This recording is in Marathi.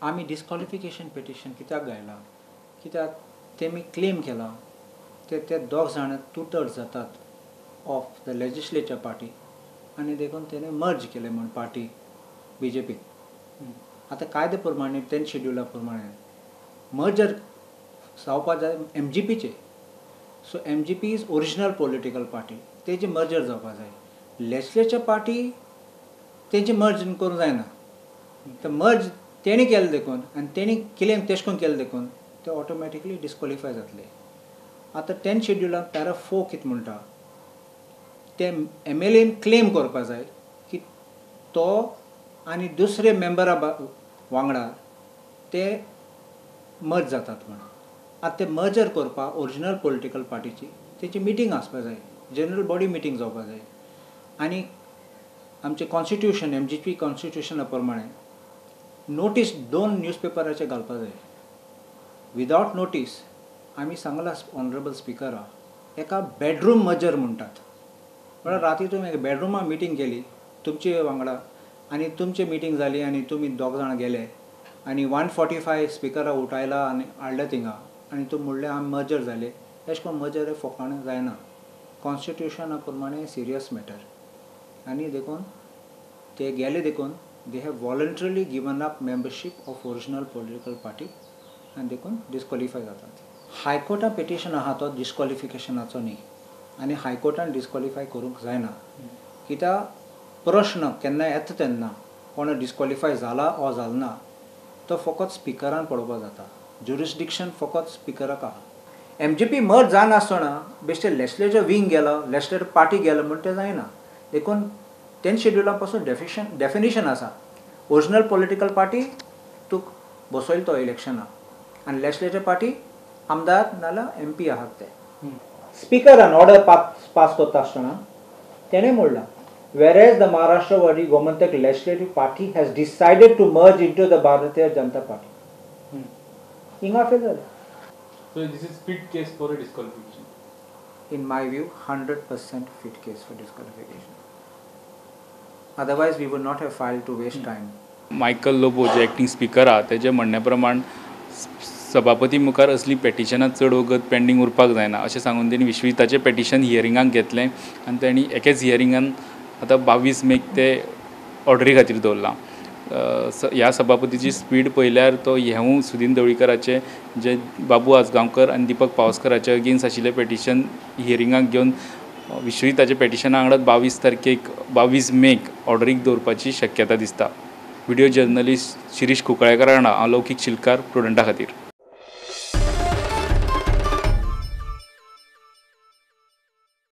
आमी डिस्क्वॉलिफिकेशन पिटिशन कित्याक घायला कित्याक तेमी क्लेम केला ते दोग जाण 2/3 जातात ऑफ द लेजिस्लेचर पार्टी आनी देखून तेणे मर्ज केले म्हण पार्टी BJP. आतां कायदे प्रमाणे 10 शेड्युला प्रमाणे मर्जर जावपाक जाय MGPचे. So MGP is original political party, तेजी मर्जर जावपाक जाय. लेजिस्लेचर पार्टी तेजी मर्ज करूंक जायना. तर मर्ज तेणी केलें देखून आनी तेणी क्लेम तेश कोन्न केलें देखून ते ऑटोमॅटिकली डिस्क्वॉलिफाय जातले. आतां 10 शेड्युलाक पॅरा 4 कितें म्हणटा ते MLAन क्लेम करपाक जाय की तो आनी दुसरे मेंबरा वांगडा ते मर्ज जातात म्हण. आतां ते मर्जर करपाक ओरिजिनल पॉलिटिकल पार्टीची तेची मिटींग आसपाक जाय, जनरल बॉडी मिटींग जावपाक जाय. आनी आमचें कॉन्स्टिट्यूशन MGP कॉन्स्टिट्यूशना प्रमाणे नोटीस 2 न्यूजपेपराचेर घालपाक जाय. विदावट नोटीस आमी सांगला ऑनरेबल स्पिकरा एका बेडरूम मर्जर म्हणटात. म्हळ्यार राती तुमी बेडरुमा मिटींग केली तुमचे वांगडा आनी तुमची मिटींग जाली आनी तुमी दोग जाण गेले आनी 145 स्पिकरा उठयला आनी हाडले थिंगा आनी तुमी म्हणलें आमी मर्जर जाले. अशें करून मर्जर फकाणें जायना. कॉन्स्टिट्यूशना प्रमाणे सिरियस मॅटर आनी देखून ते गेले देखून they have voluntarily given up membership of original political party आनी देखून डिस्क्वॉलिफाय जातात. हायकोर्टान पिटिशन आहा तो डिस्क्वॉलिफिकेशनाचो न्ही आनी हायकोर्टान डिस्क्वॉलिफाय करूंक जायना. कित्याक प्रश्न केन्ना येता तेन्ना कोण डिस्क्वॉलिफाय जाला ओ जालो ना तो फकत स्पिकरान पळोवपाक जाता. ज्युरिस्डिक्शन फकत स्पिकराक आहा. MGP मर्ज जानासतना बेश्टे लेजिस्लेचर विंग गेलो लेजिस्लेचर पार्टी गेलो म्हण तें जायना. देखून 10 शेड्युला पासून डेफिनेशन आसा. ओरिजिनल पॉलिटिकल पार्टी तुक बसयलो तो इलेक्शनाक आनी लेजिस्लेचर पार्टी आमदार नाल्यार MP आहात ते. स्पिकरान ऑर्डर पास करता आसतना तेणें म्हणलां whereas the Maharashtra Vadi Gomantak Legislative Party has decided to merge into the Bharatiya Janata Party. Hinga fail जालें. So this is fit case for a disqualification. In my view, 100% fit case for disqualification. Otherwise, we would not have filed to waste time. Michael Lobo जे एक्टिंग स्पीकर आहा तेजे म्हणणे प्रमाण सभापती मुखार असली पेटिशनां चड वगत पेंडींग उरपाक जायना अशें सांगून तेणी विश्विताचें पेटिशन हियरिंगाक घेतलें आनी तेणी एकेच हियरिंगान आतां 22 मेक ते ऑर्डरी खातीर दवरलां. ह्या सभापतीची स्पीड पळयल्यार तो हेवूय सुदीन ढवळीकराचे जे बाबू आजगांवकर आनी दीपक पावसकराचे अगेन्स्ट आशिल्लें पेटिशन हियरिंगाक घेवन विश्विताच्या पेटिशना वांगडाच 22 तारखेक 22 मेक ऑर्डरीक दवरपाची शक्यता दिसता. व्हिडिओ जर्नलिस्ट शिरीश कुंकळेकर वांगडा हांव लौकीक शिलकार प्रुडंटा खातीर.